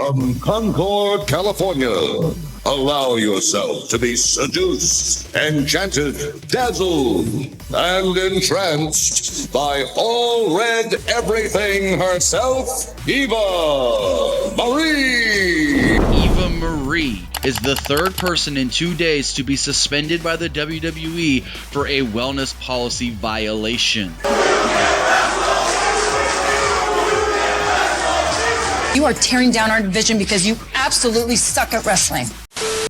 from Concord, California. Allow yourself to be seduced, enchanted, dazzled, and entranced by all red everything herself, Eva Marie. Eva Marie is the third person in 2 days to be suspended by the WWE for a wellness policy violation. You are tearing down our division because you absolutely suck at wrestling.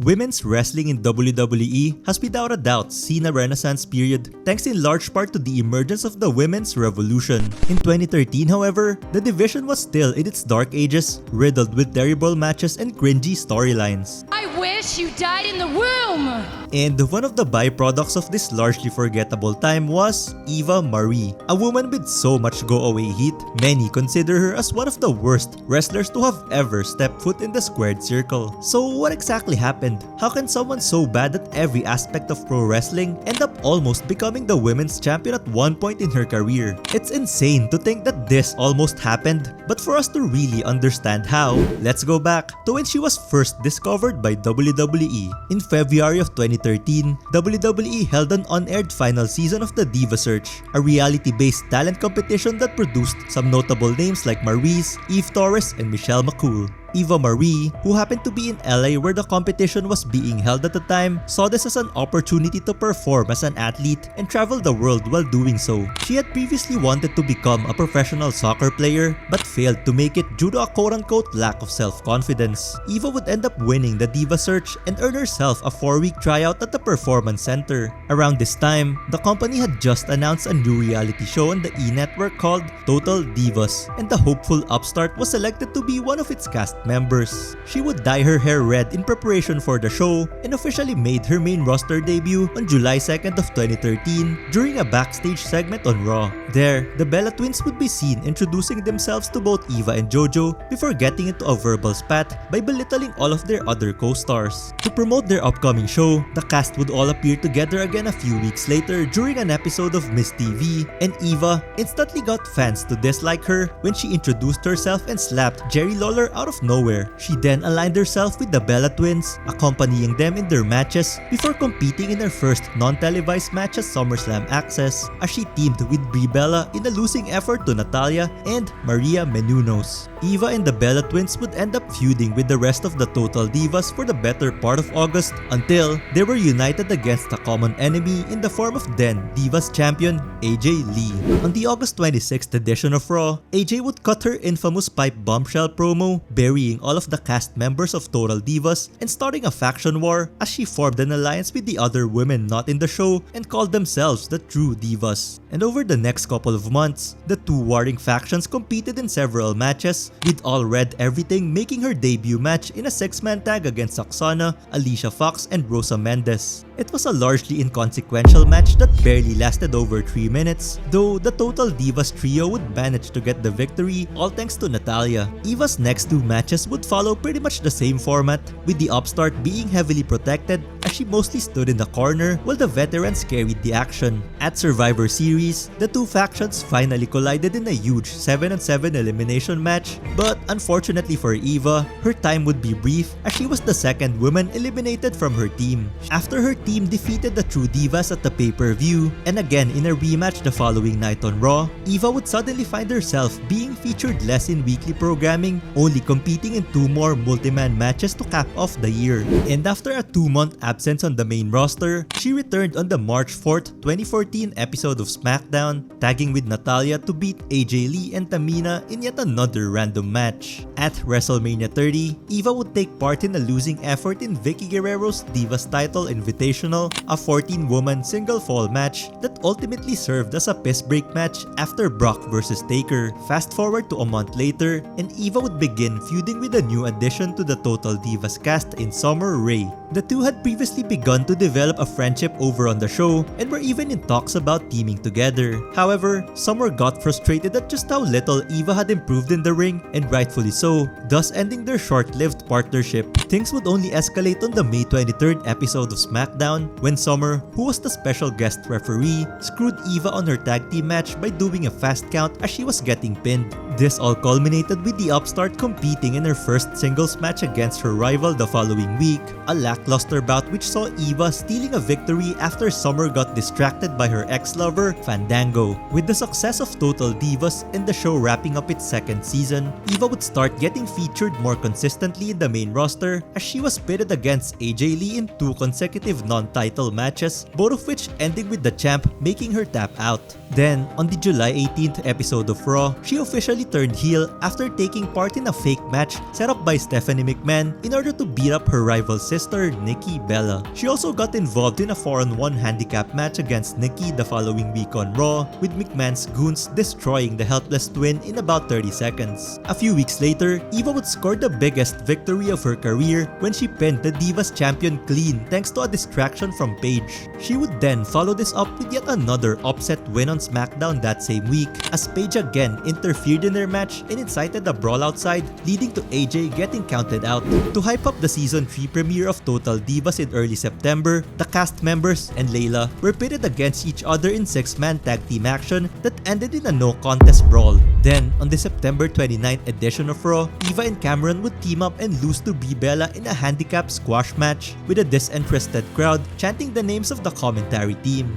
Women's wrestling in WWE has without a doubt seen a renaissance period thanks in large part to the emergence of the women's revolution. In 2013, however, the division was still in its dark ages, riddled with terrible matches and cringy storylines. I wish you died in the womb! And one of the byproducts of this largely forgettable time was Eva Marie, a woman with so much go-away heat, many consider her as one of the worst wrestlers to have ever stepped foot in the squared circle. So what exactly happened? How can someone so bad at every aspect of pro wrestling end up almost becoming the women's champion at one point in her career? It's insane to think that this almost happened, but for us to really understand how, let's go back to when she was first discovered by WWE. In February of 2013, WWE held an unaired final season of the Diva Search, a reality-based talent competition that produced some notable names like Maryse, Eve Torres, and Michelle McCool. Eva Marie, who happened to be in LA where the competition was being held at the time, saw this as an opportunity to perform as an athlete and travel the world while doing so. She had previously wanted to become a professional soccer player but failed to make it due to a quote-unquote lack of self-confidence. Eva would end up winning the Diva Search and earn herself a 4-week tryout at the Performance Center. Around this time, the company had just announced a new reality show on the E! Network called Total Divas, and the hopeful upstart was selected to be one of its cast members. She would dye her hair red in preparation for the show and officially made her main roster debut on July 2nd of 2013 during a backstage segment on Raw. There, the Bella Twins would be seen introducing themselves to both Eva and JoJo before getting into a verbal spat by belittling all of their other co-stars. To promote their upcoming show, the cast would all appear together again a few weeks later during an episode of Miss TV, and Eva instantly got fans to dislike her when she introduced herself and slapped Jerry Lawler out of nowhere. She then aligned herself with the Bella Twins, accompanying them in their matches before competing in her first non-televised match at SummerSlam Access, as she teamed with Brie Bella in a losing effort to Natalya and Maria Menounos. Eva and the Bella Twins would end up feuding with the rest of the Total Divas for the better part of August until they were united against a common enemy in the form of then Divas champion AJ Lee. On the August 26th edition of Raw, AJ would cut her infamous pipe bombshell promo, burying all of the cast members of Total Divas and starting a faction war as she formed an alliance with the other women not in the show and called themselves the True Divas. And over the next couple of months, the two warring factions competed in several matches, with All Red Everything making her debut match in a 6-man tag against Oksana, Alicia Fox, and Rosa Mendes. It was a largely inconsequential match that barely lasted over 3 minutes, though the Total Divas trio would manage to get the victory all thanks to Natalya. Eva's next 2 matches would follow pretty much the same format, with the upstart being heavily protected as she mostly stood in the corner while the veterans carried the action. At Survivor Series, the two factions finally collided in a huge 7-on-7 elimination match, but unfortunately for Eva, her time would be brief as she was the second woman eliminated from her team. After her team defeated the True Divas at the pay-per-view, and again in a rematch the following night on Raw, Eva would suddenly find herself being featured less in weekly programming, only competing in 2 more multi-man matches to cap off the year. And after a 2-month absence on the main roster, she returned on the March 4th, 2014 episode of SmackDown, tagging with Natalya to beat AJ Lee and Tamina in yet another random match. At WrestleMania 30, Eva would take part in a losing effort in Vicky Guerrero's Divas Title Invitational, a 14-woman single fall match that ultimately served as a piss break match after Brock vs. Taker. Fast forward to a month later, and Eva would begin feuding with a new addition to the Total Divas cast in Summer Rae. The two had previously begun to develop a friendship over on the show and were even in talks about teaming together. However, Summer got frustrated at just how little Eva had improved in the ring, and rightfully so, thus ending their short-lived partnership. Things would only escalate on the May 23rd episode of SmackDown SmackDown when Summer, who was the special guest referee, screwed Eva on her tag team match by doing a fast count as she was getting pinned. This all culminated with the upstart competing in her first singles match against her rival the following week, a lackluster bout which saw Eva stealing a victory after Summer got distracted by her ex-lover, Fandango. With the success of Total Divas and the show wrapping up its second season, Eva would start getting featured more consistently in the main roster as she was pitted against AJ Lee in 2 consecutive non-title matches, both of which ending with the champ making her tap out. Then, on the July 18th episode of Raw, she officially turned heel after taking part in a fake match set up by Stephanie McMahon in order to beat up her rival sister, Nikki Bella. She also got involved in a 4-on-1 handicap match against Nikki the following week on Raw, with McMahon's goons destroying the helpless twin in about 30 seconds. A few weeks later, Eva would score the biggest victory of her career when she pinned the Divas champion clean thanks to a distraction from Paige. She would then follow this up with yet another upset win on SmackDown that same week, as Paige again interfered in their match and incited a brawl outside, leading to AJ getting counted out. To hype up the season 3 premiere of Total Divas in early September, the cast members and Layla were pitted against each other in 6-man tag team action that ended in a no-contest brawl. Then, on the September 29th edition of Raw, Eva and Cameron would team up and lose to Brie Bella in a handicap squash match, with a disinterested crowd chanting the names of the commentary team.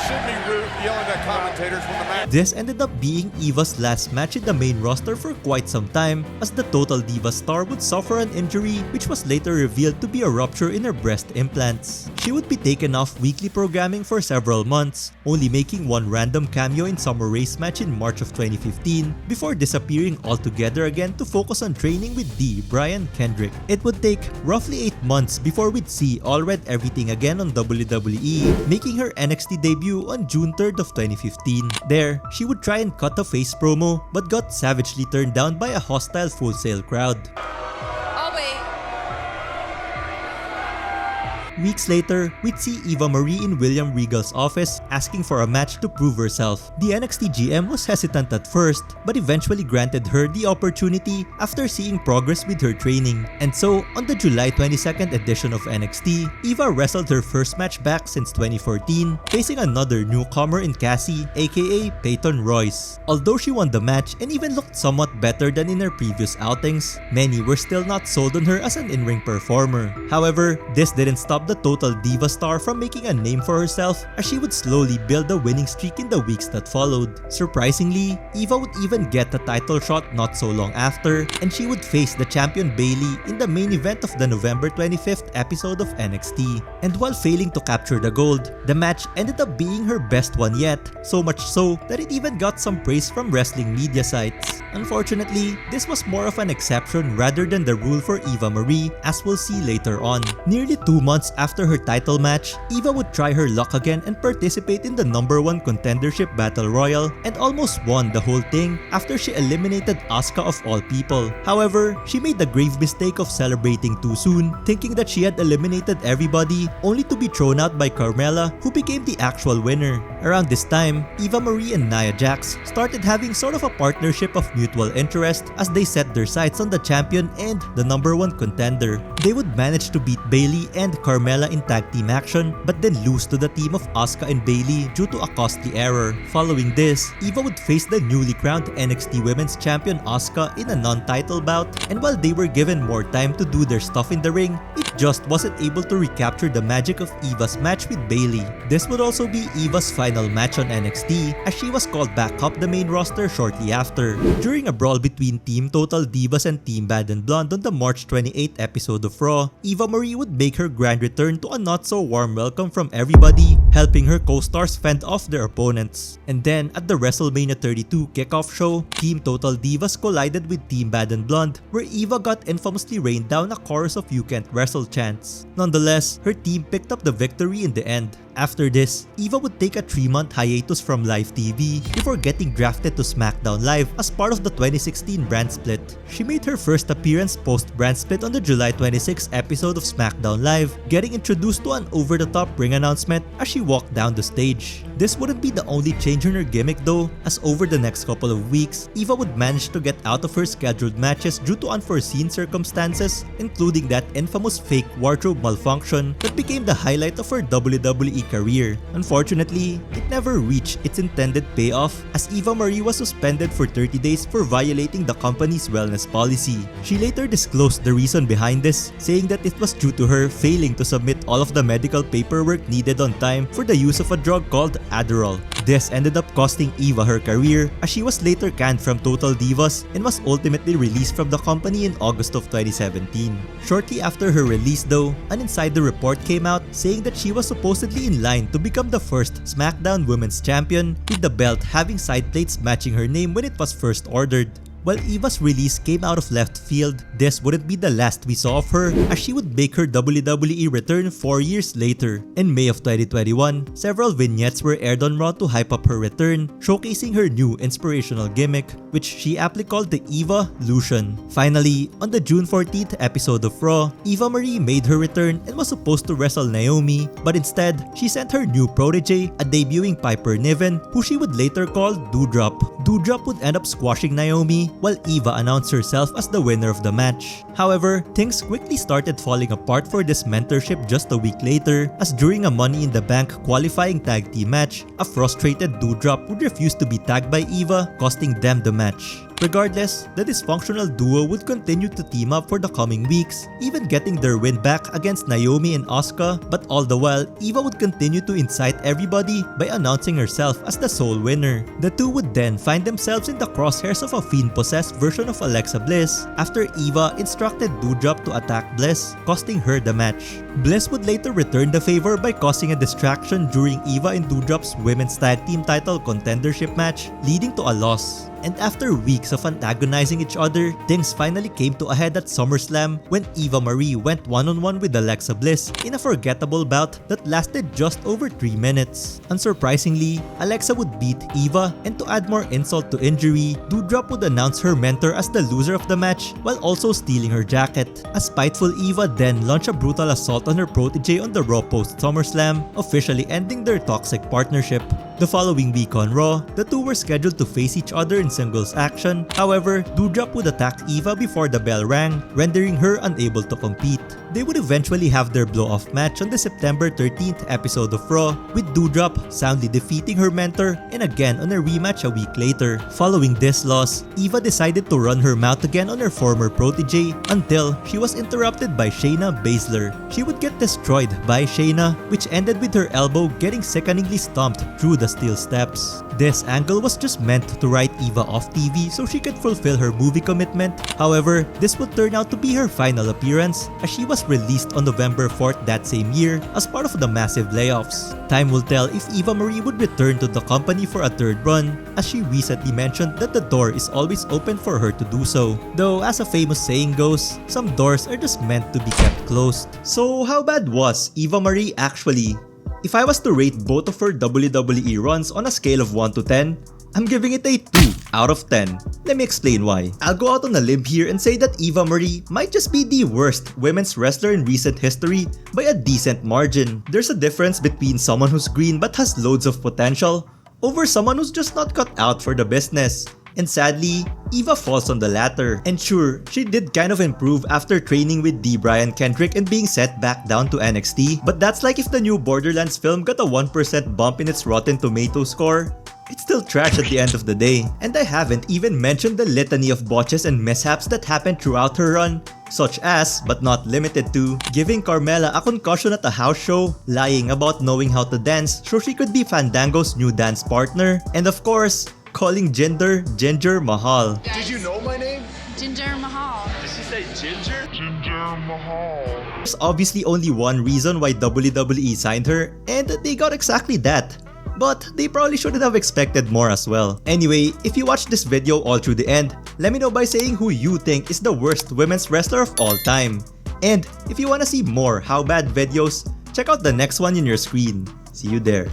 Shouldn't be yelling at commentators when the match. This ended up being Eva's last match in the main roster for quite some time, as the Total Divas star would suffer an injury which was later revealed to be a rupture in her breast implants. She would be taken off weekly programming for several months, only making one random cameo in Summer Race match in March of 2015 before disappearing altogether again to focus on training with Brian Kendrick. It would take roughly 8 months before we'd see All Red Everything again on WWE, making her NXT debut on June 3rd of 2015. There, she would try and cut a face promo but got savagely turned down by a hostile Full Sail crowd. I'll wait. Weeks later, we'd see Eva Marie in William Regal's office asking for a match to prove herself. The NXT GM was hesitant at first, but eventually granted her the opportunity after seeing progress with her training. And so, on the July 22nd edition of NXT, Eva wrestled her first match back since 2014, facing another newcomer in Cassie, aka Peyton Royce. Although she won the match and even looked somewhat better than in her previous outings, many were still not sold on her as an in-ring performer. However, this didn't stop the Total Diva star from making a name for herself, as she would slowly build a winning streak in the weeks that followed. Surprisingly, Eva would even get a title shot not so long after, and she would face the champion Bayley in the main event of the November 25th episode of NXT. And while failing to capture the gold, the match ended up being her best one yet, so much so that it even got some praise from wrestling media sites. Unfortunately, this was more of an exception rather than the rule for Eva Marie, as we'll see later on. Nearly 2 months after her title match, Eva would try her luck again and participate in the #1 contendership battle royal, and almost won the whole thing after she eliminated Asuka of all people. However, she made the grave mistake of celebrating too soon, thinking that she had eliminated everybody, only to be thrown out by Carmella, who became the actual winner. Around this time, Eva Marie and Nia Jax started having sort of a partnership of mutual interest as they set their sights on the champion and the #1 contender. They would manage to beat Bayley and Carmella in tag team action, but then lose to the team of Asuka and Bayley due to a costly error. Following this, Eva would face the newly crowned NXT Women's Champion Asuka in a non-title bout, and while they were given more time to do their stuff in the ring, it just wasn't able to recapture the magic of Eva's match with Bayley. This would also be Eva's final match on NXT, as she was called back up the main roster shortly after. During a brawl between Team Total Divas and Team Bad and Blonde on the March 28th episode of Raw, Eva Marie would make her grand return to a not so warm welcome from everybody, helping her co-stars fend off their opponents. And then at the WrestleMania 32 kickoff show, Team Total Divas collided with Team Bad and Blonde, where Eva got infamously rained down a chorus of "You Can't Wrestle" chants. Nonetheless, her team picked up the victory in the end. After this, Eva would take a 3-month hiatus from live TV before getting drafted to SmackDown Live as part of the 2016 brand split. She made her first appearance post-brand split on the July 26th episode of SmackDown Live, getting introduced to an over-the-top ring announcement as she walked down the stage. This wouldn't be the only change in her gimmick though, as over the next couple of weeks, Eva would manage to get out of her scheduled matches due to unforeseen circumstances, including that infamous fake wardrobe malfunction that became the highlight of her WWE career. Unfortunately, it never reached its intended payoff, as Eva Marie was suspended for 30 days for violating the company's wellness policy. She later disclosed the reason behind this, saying that it was due to her failing to submit all of the medical paperwork needed on time for the use of a drug called Adderall. This ended up costing Eva her career, as she was later canned from Total Divas and was ultimately released from the company in August of 2017. Shortly after her release though, an insider report came out saying that she was supposedly in line to become the first SmackDown Women's Champion, with the belt having side plates matching her name when it was first ordered. While Eva's release came out of left field, this wouldn't be the last we saw of her, as she would make her WWE return 4 years later. In May of 2021, several vignettes were aired on Raw to hype up her return, showcasing her new inspirational gimmick, which she aptly called the Eva-lution. Finally, on the June 14th episode of Raw, Eva Marie made her return and was supposed to wrestle Naomi, but instead, she sent her new protege, a debuting Piper Niven, who she would later call Doudrop. Doudrop would end up squashing Naomi, while Eva announced herself as the winner of the match. However, things quickly started falling apart for this mentorship just a week later, as during a Money in the Bank qualifying tag team match, a frustrated Doudrop would refuse to be tagged by Eva, costing them the match. Regardless, the dysfunctional duo would continue to team up for the coming weeks, even getting their win back against Naomi and Asuka, but all the while, Eva would continue to incite everybody by announcing herself as the sole winner. The two would then find themselves in the crosshairs of a fiend-possessed version of Alexa Bliss after Eva instructed Doudrop to attack Bliss, costing her the match. Bliss would later return the favor by causing a distraction during Eva and Doudrop's women's tag team title contendership match, leading to a loss. And after weeks of antagonizing each other, things finally came to a head at SummerSlam when Eva Marie went one-on-one with Alexa Bliss in a forgettable bout that lasted just over 3 minutes. Unsurprisingly, Alexa would beat Eva, and to add more insult to injury, Doudrop would announce her mentor as the loser of the match while also stealing her jacket. A spiteful Eva then launched a brutal assault on her protege on the Raw post SummerSlam, officially ending their toxic partnership. The following week on Raw, the two were scheduled to face each other in singles action. However, Doudrop would attack Eva before the bell rang, rendering her unable to compete. They would eventually have their blow-off match on the September 13th episode of Raw, with Doudrop soundly defeating her mentor and again on a rematch a week later. Following this loss, Eva decided to run her mouth again on her former protege until she was interrupted by Shayna Baszler. She would get destroyed by Shayna, which ended with her elbow getting sickeningly stomped through the steel steps. This angle was just meant to write Eva off TV so she could fulfill her movie commitment. However, this would turn out to be her final appearance, as she was released on November 4th that same year as part of the massive layoffs. Time will tell if Eva Marie would return to the company for a third run, as she recently mentioned that the door is always open for her to do so. Though, as a famous saying goes, some doors are just meant to be kept closed. So how bad was Eva Marie actually? If I was to rate both of her WWE runs on a scale of 1 to 10, I'm giving it a 2 out of 10. Let me explain why. I'll go out on a limb here and say that Eva Marie might just be the worst women's wrestler in recent history by a decent margin. There's a difference between someone who's green but has loads of potential over someone who's just not cut out for the business. And sadly, Eva falls on the latter. And sure, she did kind of improve after training with D. Brian Kendrick and being sent back down to NXT. But that's like if the new Borderlands film got a 1% bump in its Rotten Tomatoes score. It's still trash at the end of the day. And I haven't even mentioned the litany of botches and mishaps that happened throughout her run, such as, but not limited to, giving Carmella a concussion at a house show, lying about knowing how to dance so she could be Fandango's new dance partner, and of course, calling Ginger Mahal. Did you know my name? Ginger Mahal. Did she say Ginger? Ginger Mahal. There's obviously only one reason why WWE signed her, and they got exactly that. But they probably shouldn't have expected more as well. Anyway, if you watched this video all through the end, let me know by saying who you think is the worst women's wrestler of all time. And if you wanna see more How Bad videos, check out the next one in your screen. See you there.